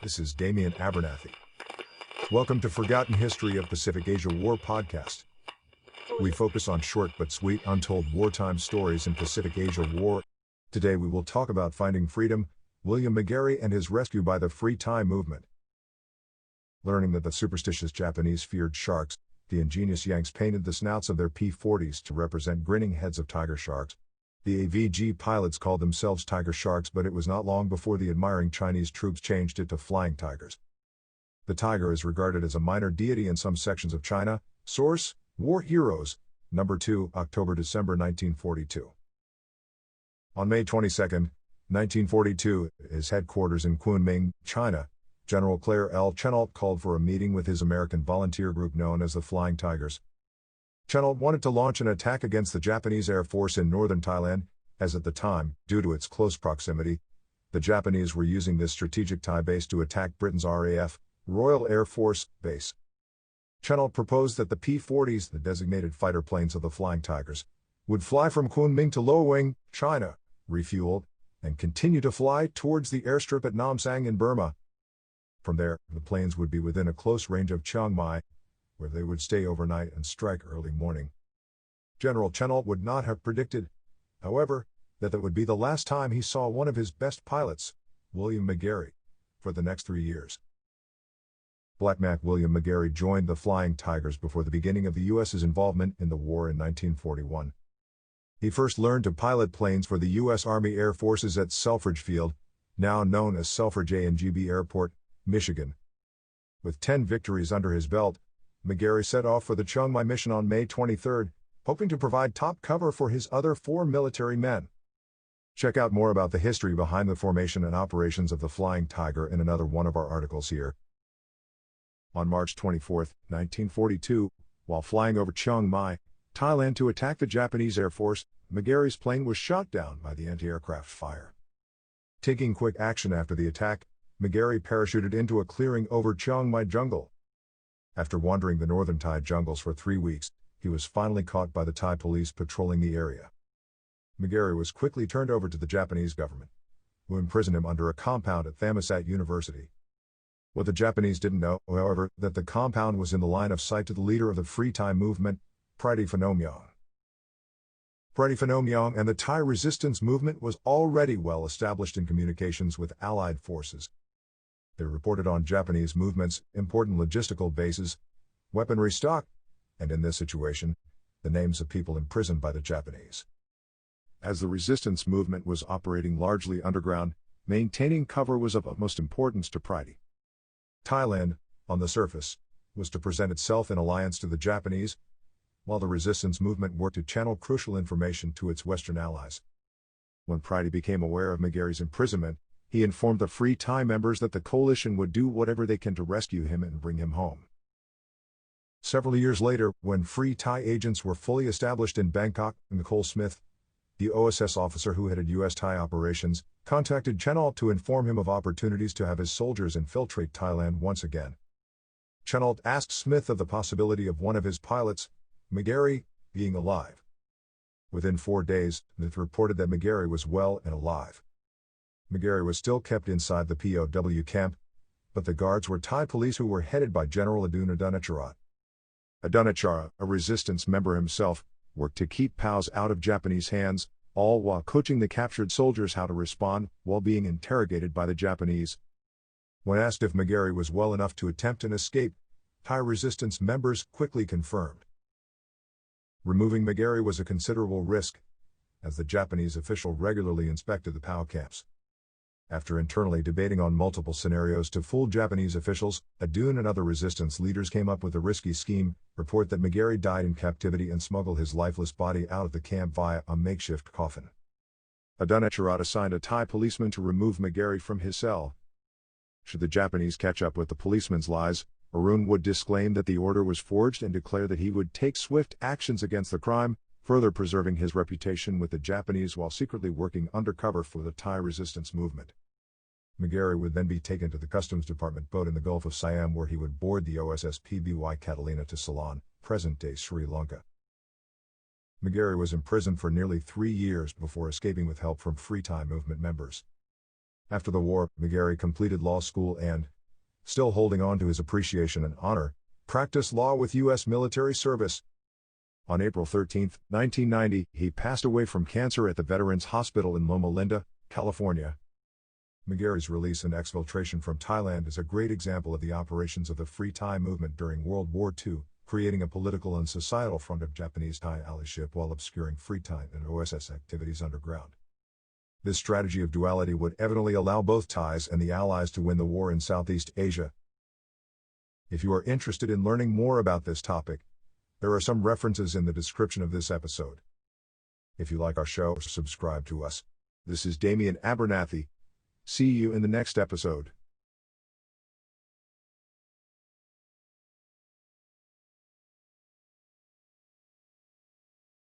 This is Damian Abernathy. Welcome to Forgotten History of Pacific Asia War podcast. We focus on short but sweet untold wartime stories in Pacific Asia War. Today we will talk about finding freedom, William McGarry and his rescue by the Free Thai movement. Learning that the superstitious Japanese feared sharks, the ingenious Yanks painted the snouts of their P-40s to represent grinning heads of tiger sharks. The AVG pilots called themselves Tiger Sharks, but it was not long before the admiring Chinese troops changed it to Flying Tigers. The tiger is regarded as a minor deity in some sections of China. Source: War Heroes, No. 2, October-December 1942. On May 22, 1942, his headquarters in Kunming, China, General Claire L. Chennault called for a meeting with his American volunteer group known as the Flying Tigers. Chennault wanted to launch an attack against the Japanese Air Force in northern Thailand, as at the time, due to its close proximity, the Japanese were using this strategic Thai base to attack Britain's RAF, Royal Air Force, base. Chennault proposed that the P-40s, the designated fighter planes of the Flying Tigers, would fly from Kunming to Loiwing, China, refueled, and continue to fly towards the airstrip at Namsang in Burma. From there, the planes would be within a close range of Chiang Mai, where they would stay overnight and strike early morning. General Chennault would not have predicted, however, that would be the last time he saw one of his best pilots, William McGarry, for the next 3 years. Black Mac William McGarry joined the Flying Tigers before the beginning of the U.S.'s involvement in the war in 1941. He first learned to pilot planes for the U.S. Army Air Forces at Selfridge Field, now known as Selfridge A&GB Airport, Michigan. With 10 victories under his belt, McGarry set off for the Chiang Mai mission on May 23, hoping to provide top cover for his other 4 military men. Check out more about the history behind the formation and operations of the Flying Tiger in another one of our articles here. On March 24, 1942, while flying over Chiang Mai, Thailand to attack the Japanese Air Force, McGarry's plane was shot down by the anti-aircraft fire. Taking quick action after the attack, McGarry parachuted into a clearing over Chiang Mai jungle. After wandering the northern Thai jungles for 3 weeks, he was finally caught by the Thai police patrolling the area. McGarry was quickly turned over to the Japanese government, who imprisoned him under a compound at Thammasat University. What the Japanese didn't know, however, that the compound was in the line of sight to the leader of the Free Thai movement, Priti Phanomyong. Priti Phanomyong and the Thai resistance movement was already well established in communications with Allied forces. They reported on Japanese movements, important logistical bases, weaponry stock, and in this situation, the names of people imprisoned by the Japanese. As the resistance movement was operating largely underground, maintaining cover was of utmost importance to Priti. Thailand, on the surface, was to present itself in alliance to the Japanese, while the resistance movement worked to channel crucial information to its Western allies. When Priti became aware of McGarry's imprisonment, he informed the Free Thai members that the coalition would do whatever they can to rescue him and bring him home. Several years later, when Free Thai agents were fully established in Bangkok, Nicole Smith, the OSS officer who headed U.S. Thai operations, contacted Chennault to inform him of opportunities to have his soldiers infiltrate Thailand once again. Chennault asked Smith of the possibility of one of his pilots, McGarry, being alive. Within 4 days, Smith reported that McGarry was well and alive. McGarry was still kept inside the POW camp, but the guards were Thai police who were headed by General Adunacharat. Adunacharat, a resistance member himself, worked to keep POWs out of Japanese hands, all while coaching the captured soldiers how to respond while being interrogated by the Japanese. When asked if McGarry was well enough to attempt an escape, Thai resistance members quickly confirmed. Removing McGarry was a considerable risk, as the Japanese official regularly inspected the POW camps. After internally debating on multiple scenarios to fool Japanese officials, Adun and other resistance leaders came up with a risky scheme: report that McGarry died in captivity and smuggle his lifeless body out of the camp via a makeshift coffin. Adunacharat assigned a Thai policeman to remove McGarry from his cell. Should the Japanese catch up with the policeman's lies, Arun would disclaim that the order was forged and declare that he would take swift actions against the crime, further preserving his reputation with the Japanese while secretly working undercover for the Thai resistance movement. McGarry would then be taken to the Customs Department boat in the Gulf of Siam, where he would board the OSS PBY Catalina to Ceylon, present-day Sri Lanka. McGarry was imprisoned for nearly 3 years before escaping with help from Free Thai movement members. After the war, McGarry completed law school and, still holding on to his appreciation and honor, practiced law with U.S. military service. On April 13, 1990, he passed away from cancer at the Veterans Hospital in Loma Linda, California. McGarry's release and exfiltration from Thailand is a great example of the operations of the Free Thai movement during World War II, creating a political and societal front of Japanese-Thai allyship while obscuring Free Thai and OSS activities underground. This strategy of duality would evidently allow both Thais and the Allies to win the war in Southeast Asia. If you are interested in learning more about this topic, there are some references in the description of this episode. If you like our show, subscribe to us. This is Damian Abernathy. See you in the next episode.